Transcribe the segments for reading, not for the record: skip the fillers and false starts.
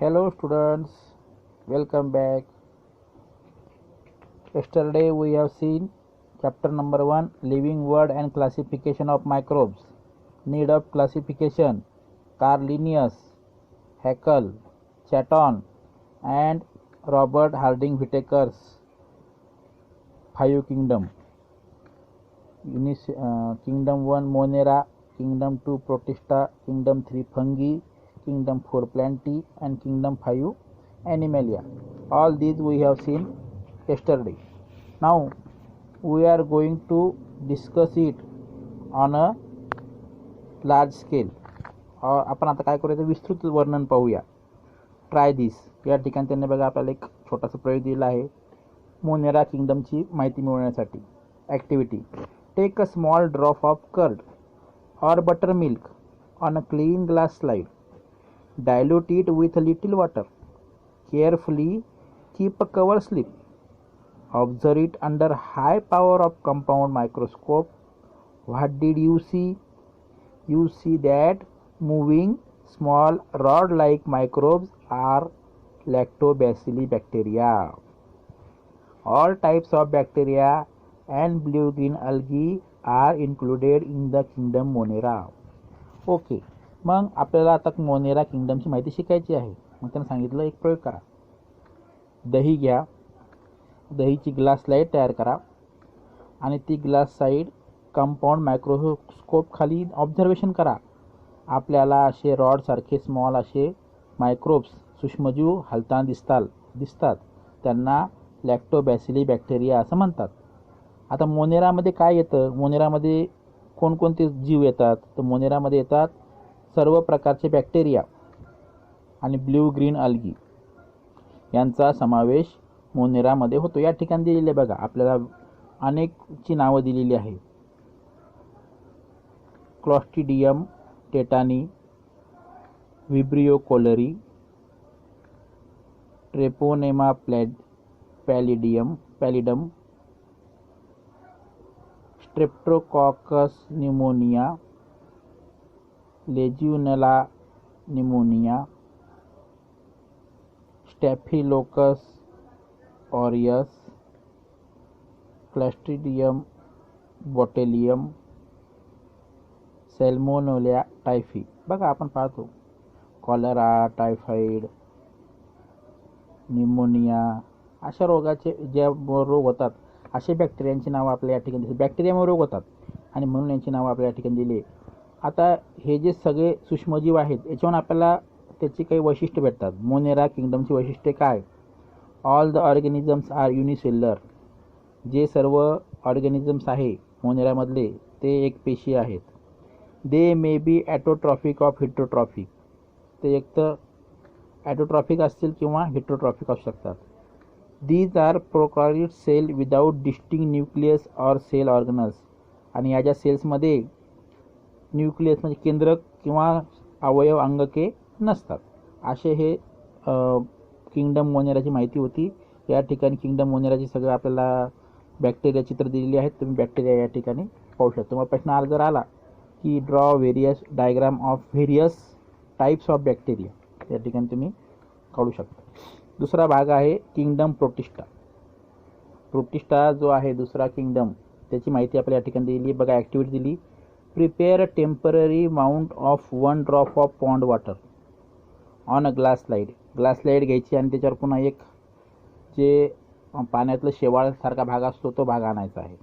Hello students, welcome back. Yesterday we have seen chapter number 1, Living World and Classification of Microbes. Need of classification, Carl Linnaeus, Haeckel, Chatton and Robert Harding Whittaker's 5 Kingdom. Kingdom 1 Monera, Kingdom 2 Protista, Kingdom 3 Fungi, Kingdom 4 Plantae and Kingdom 5 Animalia. All these we have seen yesterday. Now we are going to discuss it on a large scale. आपण आता काय करूया, विस्तृत वर्णन पाहूया. Try दिस. या ठिकाणी त्यांनी बघा आपल्याला एक छोटासा प्रयोग दिला आहे मोनेरा किंगडमची माहिती मिळवण्यासाठी. Activity: take a small drop of curd or buttermilk on a clean glass slide. Dilute it with a little water. Carefully keep a cover slip. Observe it under high power of compound microscope. What did you see? You see that moving small rod-like microbes are lactobacilli bacteria. All types of bacteria and blue-green algae are included in the kingdom Monera. Okay, मग आपल्याला आता Monera किंगडमची माहिती शिकायची आहे. मग त्यांनी सांगितलं एक प्रयोग करा. दही घ्या, दहीची ग्लास स्लाईड तयार करा आणि ती ग्लास साईड कंपाऊंड मायक्रोस्कोप खाली ऑब्झर्वेशन करा. आपल्याला असे रॉडसारखे स्मॉल असे मायक्रोब्स सूक्ष्मजीव हलताना दिसतात. त्यांना लॅक्टोबॅसिली बॅक्टेरिया असं म्हणतात. आता मोनेरामध्ये काय येतं? मोनेरामध्ये कोणकोणते जीव येतात? तर मोनेरामध्ये येतात सर्व प्रकारचे बॅक्टेरिया आणि ब्ल्यू ग्रीन अल्गी यांचा समावेश मोनेरामध्ये होतो. या ठिकाणी दिलेले बघा आपल्याला अनेकची नावं दिलेली आहे. Clostridium tetani, Vibrio cholerae, Treponema pallidum, Streptococcus pneumoniae, Legionella pneumoniae, Staphylococcus aureus, Clostridium botulinum, Salmonella typhi. बघा आपण पाहतो कॉलरा, टायफॉइड, न्यूमोनिया अशा रोगाचे जे रोग होतात असे बॅक्टेरियांची नावं आपल्या या ठिकाणी दिली. बॅक्टेरियामुळे रोग होतात आणि म्हणून यांची नावं आपल्या या ठिकाणी दिली. आता हे जे सगळे सूक्ष्मजीव आहेत याच्यावरून आपल्याला त्याची काही वैशिष्ट्य भेटतात. मोनेरा किंगडमची वैशिष्ट्ये काय? All the organisms are unicellular. जे सर्व ऑर्गॅनिझम्स आहे मोनेरामधले ते एक पेशी आहेत. They may be autotrophic of heterotrophic. ते एक तर ॲटोट्रॉफिक असतील किंवा हिट्रोट्रॉफिक असू शकतात. These are prokaryote cell without distinct nucleus or cell organelles. आणि या ज्या सेल्समध्ये न्यूक्लियस म्हणजे केंद्रक किंवा अवयव अंगके नसतात. असे हे किंगडम मोनेराची माहिती होती. या ठिकाणी किंगडम मोनेराची सगळं आपल्याला बॅक्टेरिया चित्र दिलेली आहेत. तुम्ही बॅक्टेरिया या ठिकाणी पाहू शकता. मग प्रश्न जर आला की draw various diagram of various types of bacteria, या ठिकाणी तुम्ही काढू शकता. दुसरा भाग आहे किंगडम प्रोटिस्टा. प्रोटिस्टा जो आहे दुसरा किंगडम त्याची माहिती आपल्या या ठिकाणी दिली. बघा ॲक्टिव्हिटी दिली. Prepare a temporary mount of 1 drop of pond water on a glass slide. Glass slide घ्यायची आणि त्याच्यावर पुन्हा एक जे पाण्यातलं शेवाळसारखा भाग असतो तो भाग आणायचा आहे.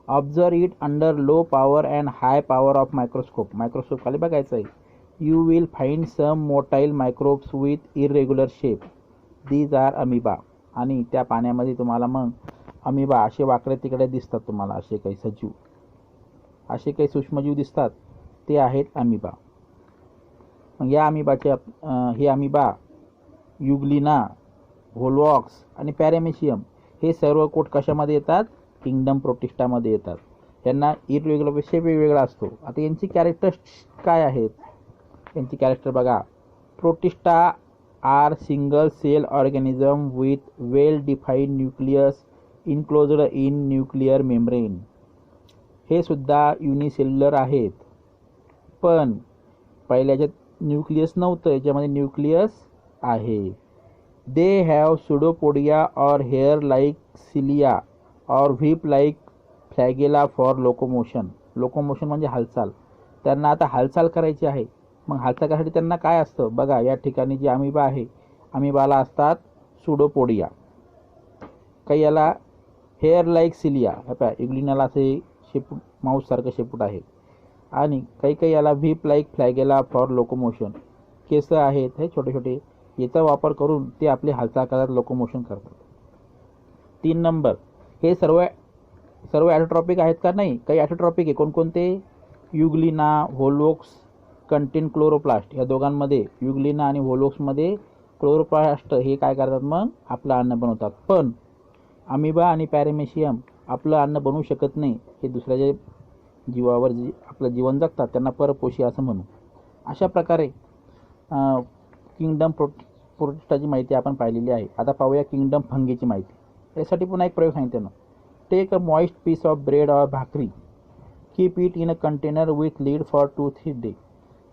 Observe it under low power and high power of microscope. Microscope खाली बघायचं आहे. You will find some motile microbes with irregular shape. These are amoeba. आणि त्या पाण्यामध्ये तुम्हाला मग अमिबा असे वाकडे तिकडे दिसतात. तुम्हाला असे काही सजीव, असे काही सूक्ष्मजीव दिसतात ते आहेत अमिबा. मग या अमिबाचे हे अमिबा युग्लिना, व्होल्वॉक्स आणि पॅरामेशियम हे सर्व कोट कशामध्ये येतात? किंगडम प्रोटिस्टामध्ये येतात. यांना इरेग्युलर शेप वेगवेगळा असतो. आता यांची कॅरेक्टर्स काय आहेत? यांची कॅरेक्टर बघा. Protista are single cell organism with well defined nucleus enclosed in nuclear membrane. हे सुद्धा युनिसेल्युलर आहेत. पण पहिल्याच्यात न्यूक्लियस नव्हतं, याच्यामध्ये न्यूक्लियस आहे. दे हॅव सुडोपोडिया और हेअर लाईक सिलिया और whip like flagella for locomotion. Locomotion म्हणजे हालचाल. त्यांना आता हालचाल करायची आहे. मग हालचाल करण्यासाठी त्यांना काय असतं बघा, या ठिकाणी जी अमिबा आहे, अमिबाला असतात सुडोपोडिया. काही याला हेअर लाईक सिलिया, इग्लिनाला असे शेपूट, माऊससारखं शेपूट आहे. आणि काही याला whip like flagella for locomotion, केस आहेत हे छोटे छोटे, याचा वापर करून ते आपली हालचाल करतात, लोकोमोशन करतात. 3 नंबर, हे सर्व ॲटोट्रॉपिक आहेत का? नाही, काही ॲटोट्रॉपिक आहे. कोणकोणते? युग्लिना, व्होल्वोक्स कंटेन क्लोरोप्लास्ट. या दोघांमध्ये, युग्लिना आणि व्होल्वोक्समध्ये क्लोरोप्लास्ट हे काय करतात, मग आपलं अन्न बनवतात. पण अमिबा आणि पॅरामेशियम आपलं अन्न बनवू शकत नाही. हे दुसऱ्याच्या जीवावर आपलं जीवन जगतात, त्यांना परपोषी असं म्हणू. अशा प्रकारे किंगडम प्रोटिस्टाची माहिती आपण पाहिलेली आहे. आता पाहूया किंगडम फंगीची माहिती. यासाठी पुन्हा एक प्रयोग सांगितलं. Take a moist piece of bread or bhakri, keep it in a container with lid for 2-3 day.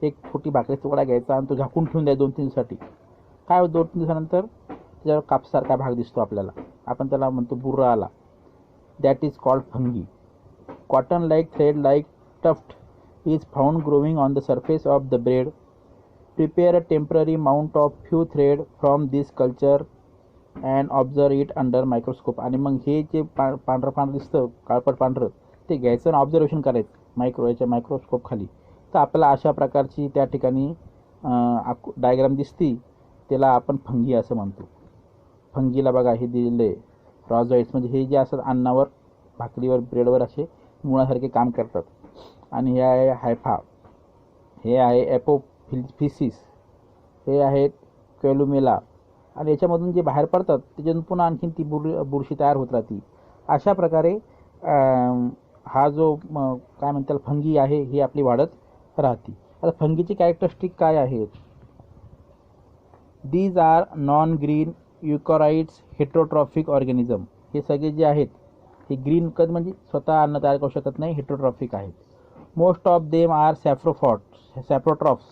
एक छोटी भाकरीचा तुकडा घ्यायचा आणि तो झाकून ठेवून द्या 2-3 दिवसासाठी. काय 2-3 दिवसानंतर त्याच्यावर कापसारखा भाग दिसतो आपल्याला, आपण त्याला म्हणतो बुर्रा आला. That is called fungi. Cotton like thread like tuft is found growing on the surface of the bread. Prepare a temporary mount of few thread from this culture and observe it under microscope. आणि मग हे जे पांढरं दिसतं, काळपट पांढरं, ते घ्यायचं आणि ऑब्झर्वेशन करायचं याच्या मायक्रोस्कोप खाली. तर आपल्याला अशा प्रकारची त्या ठिकाणी डायग्राम दिसती, त्याला आपण फंगी असं म्हणतो. फंगीला बघा हे दिलेलं आहे रॉझॉइड्स, म्हणजे हे जे असतात अन्नावर, भाकरीवर, ब्रेडवर असे मुळासारखे काम करतात. आणि हे आहे हायफा, हे आहे ॲपोफिसिस, हे आहेत कॅल्युमेला. आणि याच्यामधून जे बाहेर पडतात त्याच्यातून पुन्हा आणखीन ती बुरशी तयार होत राहते. अशा प्रकारे हा जो काय म्हणतात फंगी आहे ही आपली वाढत राहते. आता फंगीची कॅरेक्टरिस्टिक काय आहेत? These are non green eukaryotes heterotrophic organism. हे सगळे जे आहेत हे ग्रीन कद म्हणजे स्वतः अन्न तयार करू शकत नाही, हेटेरोट्रॉफिक आहेत. Most of them are saprotrophs.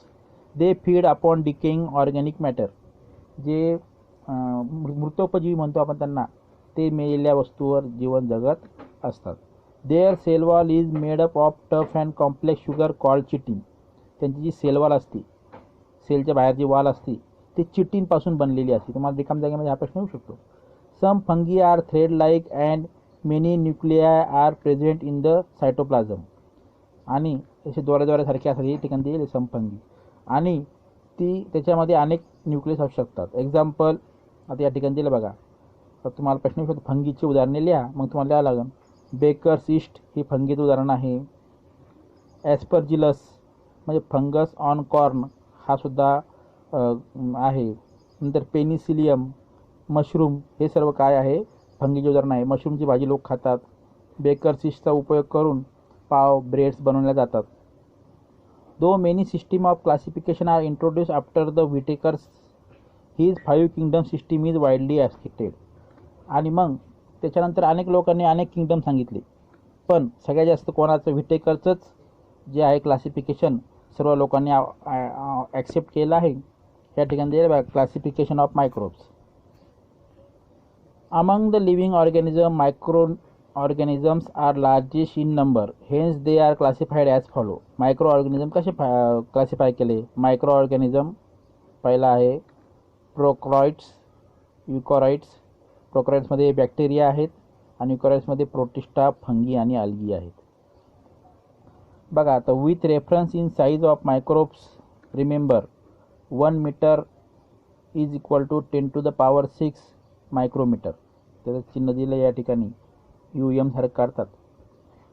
They feed upon decaying organic matter. जे मृतोपजीवी म्हणतो आपण त्यांना, ते मेलेल्या वस्तूवर जीवन जगत असतात. Their cell wall is made up of tough and complex sugar called chitin. त्यांची जी सेल वॉल असते, सेलच्या बाहेर जी वॉल असते ती चिटिनपासून बनलेली असते. तुम्हाला रिकाम जागेमध्ये हा प्रश्न येऊ शकतो. Some fungi are thread like and many nuclei are present in the cytoplasm. आणि असे दोऱ्यासारखे असतात, हे ठिकाणी दिलेले सम फंगी, आणि ती त्याच्यामध्ये अनेक न्यूक्लियस असू शकतात. एक्झाम्पल आता या ठिकाणी दिलं बघा. तर तुम्हाला प्रश्न येऊ शकतो फंगीची उदाहरणे लिहा, मग तुम्हाला लिहावं लागेल. बेकर्स ईस्ट ही फंगीचं उदाहरण आहे. ॲस्परजिलस म्हणजे फंगस ऑन कॉर्न, हा सुद्धा आहे. नंतर पेनिसिलियम, मशरूम, हे सर्व काय आहे? फंगीचे उदाहरण आहे. मशरूमची भाजी लोक खातात. बेकर्स ईस्टचा उपयोग करून पाव, ब्रेड्स बनवल्या जातात. Though many system of classification are introduce after the Whittaker's, his 5 kingdom system is widely accepted. आणि मग त्याच्यानंतर अनेक लोकांनी अनेक किंगडम सांगितले, पण सगळ्यात जास्त कोणाचं? व्हिटेकरचंच जे आहे क्लासिफिकेशन सर्व लोकांनी ॲक्सेप्ट केलं आहे. या ठिकाणी दिले बघा classification of microbes. Among the living organism, microorganisms are largest in number, hence they are classified as follow. Microorganism कसे क्लासिफाय केले? मायक्रो ऑर्गॅनिझम पहिला आहे प्रोकॅरियोट्स, युकॅरियोट्स. प्रोकॅरियोट्समध्ये बॅक्टेरिया आहेत आणि युकॅरियोट्समध्ये प्रोटिस्टा, फंगी आणि अल्गी आहेत. बघा आता with reference in size of microbes, remember 1 metre is equal to 10⁶ micrometre. त्याचं चिन्ह दिलं या ठिकाणी UM सारखं काढतात.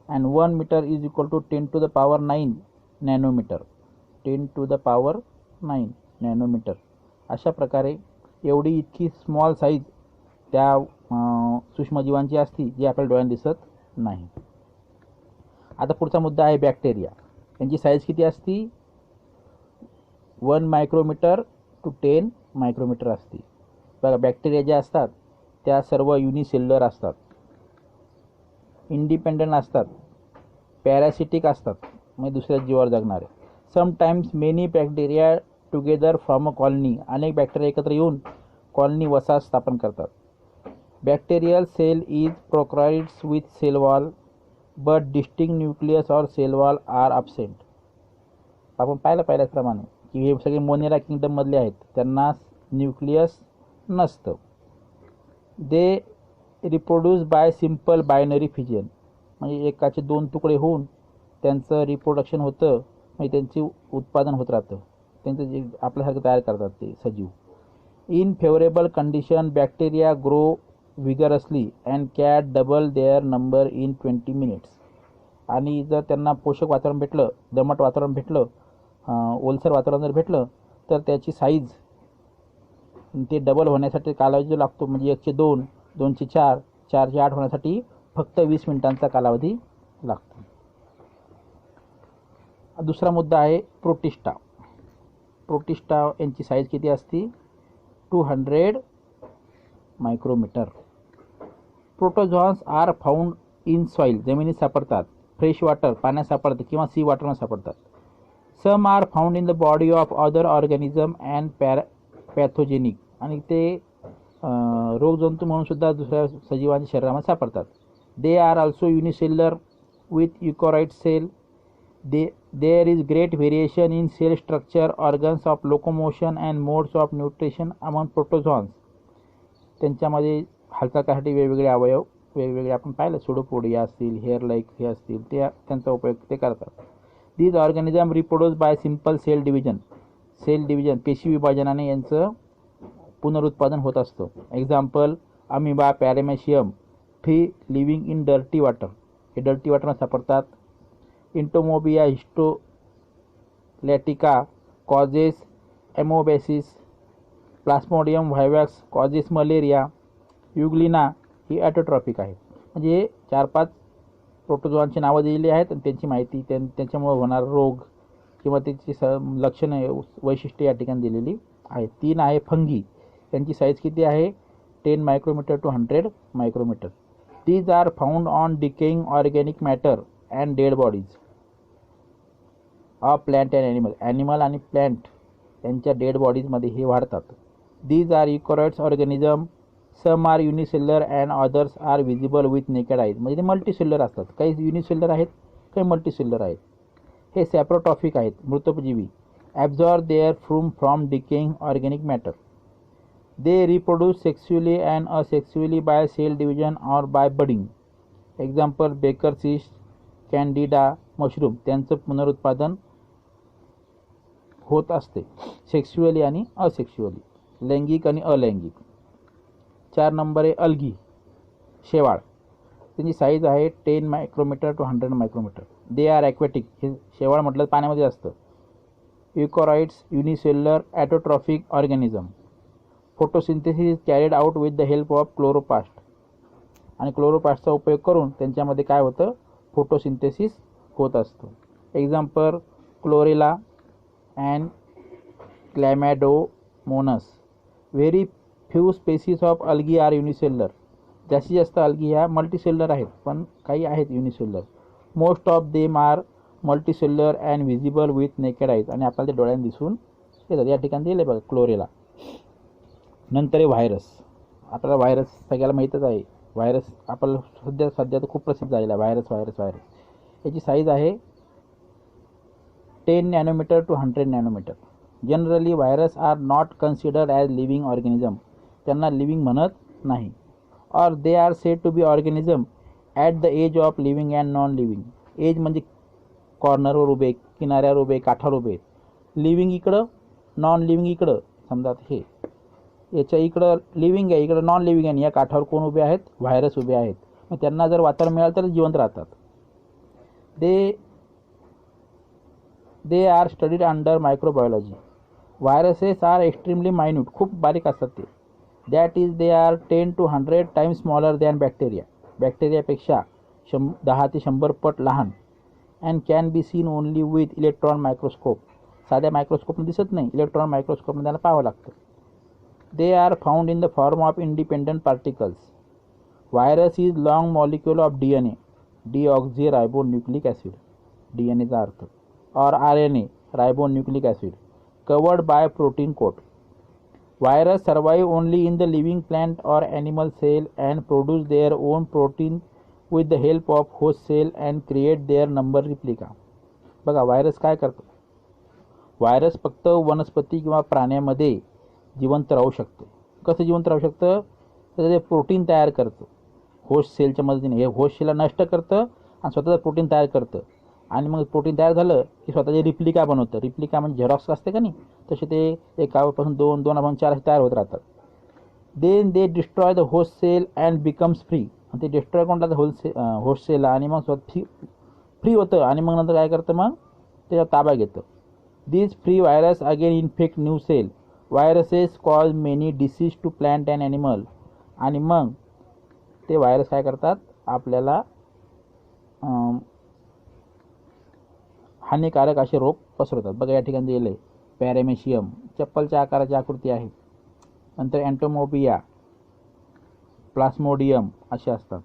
And 1 metre is equal to 10⁹ nanometre. 10⁹ nanometre. अशा प्रकारे एवढी इतकी स्मॉल साईज त्या सूक्ष्मजीवांची असती जी आपल्याला डोळ्यांना दिसत नाही. आता पुढचा मुद्दा आहे बॅक्टेरिया. यांची साईज किती असती? 1 मायक्रोमीटर टू 10 मायक्रोमीटर असते. बघा बॅक्टेरिया ज्या असतात त्या सर्व युनिसेल्युलर असतात, इंडिपेंडंट असतात, पॅरासिटिक असतात, म्हणजे दुसऱ्या जीवावर जगणारे. Sometimes many bacteria together from a colony. अनेक बॅक्टेरिया एकत्र येऊन कॉलनी वसाहत स्थापन करतात. Bacterial cell is prokaryotes with cell wall but distinct nucleus और सेल वॉल आर अब्सेंट. आपण पाहिल्याप्रमाणे की हे सगळे मोनेरा किंगडममधले आहेत, त्यांना न्यूक्लियस नसतं. They reproduce by simple binary fission. म्हणजे एकाचे 2 तुकडे होऊन त्यांचं रिप्रोडक्शन होतं, म्हणजे त्यांचे उत्पादन होत राहतं. त्यांचं जे आपल्यासारखं तयार करतात ते सजीव. In favourable condition bacteria grow vigorously and can double their number in 20 minutes. आणि जर त्यांना पोषक वातावरण भेटलं, दमट वातावरण भेटलं, ओलसर वातावरण जर भेटलं, तर त्याची साईज ते डबल होण्यासाठी कालावधी जो लागतो, म्हणजे 1/2, 2/4, 4/8 होण्यासाठी फक्त 20 मिनिटांचा कालावधी लागतो. दुसरा मुद्दा आहे प्रोटिस्टा. प्रोटिस्टा यांची साईज किती असते? 200 micrometer. Protozoans are found in soil. जमिनीत सापडतात. फ्रेश वॉटर पाण्यात सापडते किंवा सी वॉटरमध्ये सापडतात. Some are found in the body of other organism and pathogenic. आणि ते रोगजंतू म्हणून सुद्धा दुसऱ्या सजीवांच्या शरीरामध्ये सापडतात. They are also unicellular with eukaryote cell. There is great variation in cell structure, organs of locomotion and modes of nutrition among protozoans. त्यांच्यामध्ये हालचाल करण्यासाठी वेगवेगळे अवयव, वेगवेगळे आपण पाहिलं, सुडोपोडिया असतील, हेअर लाईक हे असतील, ते त्यांचा उपयोग ते करतात. These organism reproduce by simple cell division. Cell division पेशी विभाजनाने यांचं पुनरुत्पादन होत असतं. Example amoeba, paramecium, free living in dirty water. हे डर्टी वॉटरमध्ये सापडतात. Entamoeba histolytica causes amoebiasis. Plasmodium vivax causes malaria. Euglena ही ॲटोट्रॉपिक आहे. म्हणजे 4-5 प्रोटोझोआंची नावं दिलेली आहेत आणि त्यांची माहिती, त्यांच्यामुळे होणारा रोग किंवा त्याची लक्षणं, वैशिष्ट्ये या ठिकाणी दिलेली आहेत. 3 आहे फंगी. त्यांची साईज किती आहे? 10 micrometer to 100 micrometer. These are found on decaying organic matter and dead bodies of plant and animal. Animal आणि प्लॅन्ट यांच्या डेड बॉडीजमध्ये हे वाढतात. These are eukaryotes organism. Some are unicellular and others are visible with naked eyes. म्हणजे ते multicellular असतात. काही unicellular आहेत, काही मल्टीसेल्युलर आहेत. हे सॅप्रोटॉफिक आहेत, मृतजीवी. Absorb their from decaying organic matter. They reproduce sexually and asexually by cell division or by budding. Example baker yeast, candida, mushroom. त्यांचं पुनरुत्पादन होत असते सेक्शुअली आणि असेक्शुअली, लैंगिक आणि अलैंगिक. 4 नंबर आहे अल्गी, शेवाळ. त्यांची साईज आहे 10 micrometer to 100 micrometer. They are aquatic. हे शेवाळ म्हटलं पाण्यामध्ये असतं. Eukaryotes, unicellular autotrophic organism. Photosynthesis is carried out with the help of chloroplast. आणि क्लोरोप्लास्टचा उपयोग करून त्यांच्यामध्ये काय होतं? फोटोसिंथेसिस होत असतं. Example chlorella and chlamydomonas. Very few species of algae are unicellular. जास्तीत जास्त अल्गी ह्या मल्टीसेल्युलर आहेत, पण काही आहेत unicellular. Most of them are multicellular and visible with naked eyes. आणि आपल्याला ते डोळ्याने दिसून येतात. या ठिकाणी दिले बघा क्लोरेला. नंतर आहे व्हायरस. आपल्याला व्हायरस सगळ्याला माहीतच आहे. व्हायरस आपल्याला सध्या तर खूप प्रसिद्ध झालेला आहे. व्हायरस. याची साईज आहे 10 nanometre to 100 nanometre. Generally virus are not considered as living organism. त्यांना लिव्हिंग म्हणत नाही. Or they are said to be organism at the edge of living and non living. Edge म्हणजे कॉर्नरवर उभे, किनाऱ्यावर उभे, काठावर उभे. लिव्हिंग इकडं, नॉन लिव्हिंग इकडं. समजा हे याच्या इकडं लिव्हिंग आहे, इकडं नॉन लिव्हिंग आहे. या काठावर कोण उभे आहेत? व्हायरस उभे आहेत. मग त्यांना जर वातावरण मिळालं तर जिवंत राहतात. They are studied under microbiology. Viruses are extremely minute. खूप बारीक असतात ते. That is they are 10 to 100 times smaller than bacteria. बॅक्टेरियापेक्षा 10 ते 100 पट लहान. And can be seen only with electron microscope. साध्या मायक्रोस्कोपने दिसत नाही, इलेक्ट्रॉन मायक्रोस्कोपने त्याला पाहावं लागतं. They are found in the form of independent particles. Virus is long molecule of DNA, डीऑक्झी ribo nucleic acid. DNA चा अर्थ. और RNA, ribo nucleic acid. covered by protein coat. Virus survive only in the living plant or animal cell and produce their own protein with the help of host cell and create their number replica. बघा virus काय करतो, virus फक्त वनस्पती किंवा प्राण्यामध्ये जिवंत राहू शकते. कसं जिवंत राहू शकतं, तर ते प्रोटीन तयार करतं होस्ट सेलच्या मदतीने. हे होस्ट सेलला नष्ट करतं आणि स्वतःचं प्रोटीन तयार करतं आणि मग प्रोटीन तयार झालं की स्वतःचे रिप्लिका बनवतं. रिप्लिका म्हणजे झेरॉक्स असते का नाही, तसे ते एकापासून दोन, दोनापासून चार असे तयार होत राहतात. Then they destroy the host cell and becomes free. ते डिस्ट्रॉय कोणता होस्ट सेल आणि मग स्वतः फ्री होतं आणि मग नंतर काय करतं, मग त्याचा ताबा घेतं. This free virus again infect new cell. Viruses cause many disease to plant and animal. आणि मग ते व्हायरस काय करतात, आपल्याला हानिकारक असे रोग पसरवतात. बघा या ठिकाणी दिले पॅरामेशियम, चप्पलच्या आकाराची आकृती आहे. नंतर अँटोमोबिया, प्लास्मोडियम असे असतात.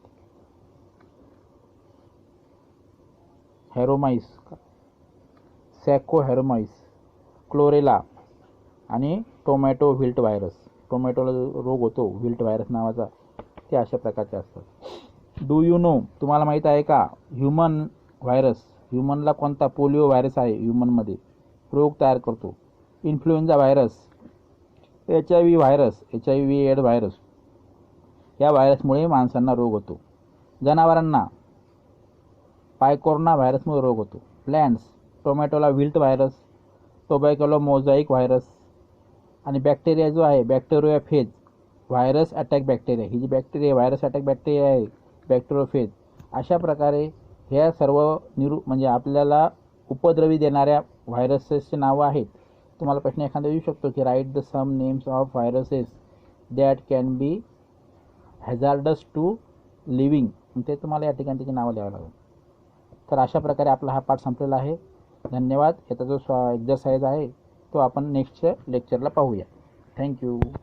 हेरोमाइस, सॅकोहेरोमाइस, क्लोरेला आणि टोमॅटो व्हिल्ट व्हायरस. टोमॅटोला रोग होतो व्हिल्ट व्हायरस नावाचा, ते अशा प्रकारचे असतात. डू यू नो, तुम्हाला माहीत आहे का, ह्युमन व्हायरस, ह्युमनला कोणता पोलिओ व्हायरस आहे ह्युमनमध्ये रोग तयार करतो. Influenza virus, HIV virus, HIV AIDS virus, या व्हायरसमुळे माणसांना रोग होतो. जनावरांना पायकोरोना व्हायरसमुळे रोग होतो. प्लॅन्ट्स, टोमॅटोला व्हिल्ट व्हायरस, टोबॅकोला मोझाईक व्हायरस. आणि बॅक्टेरिया जो आहे बॅक्टेरियोफेज व्हायरस अटॅक बॅक्टेरिया, ही जी बॅक्टेरिया व्हायरस अटॅक बॅक्टेरिया आहे बॅक्टेरियोफेज. अशा प्रकारे ह्या सर्व म्हणजे आपल्याला उपद्रवी देणाऱ्या व्हायरसेसचे नावं आहेत. तुम्हाला प्रश्न एखादा येऊ शकतो की write the some names of viruses that can be hazardous to living. ते तुम्हाला या ठिकाणी त्याची नावं लिहावं लागेल. तर अशा प्रकारे आपला हा पाठ संपलेला आहे. धन्यवाद. याचा जो एक्झरसाईज आहे तो आपण नेक्स्टच्या लेक्चरला पाहूया. थँक्यू.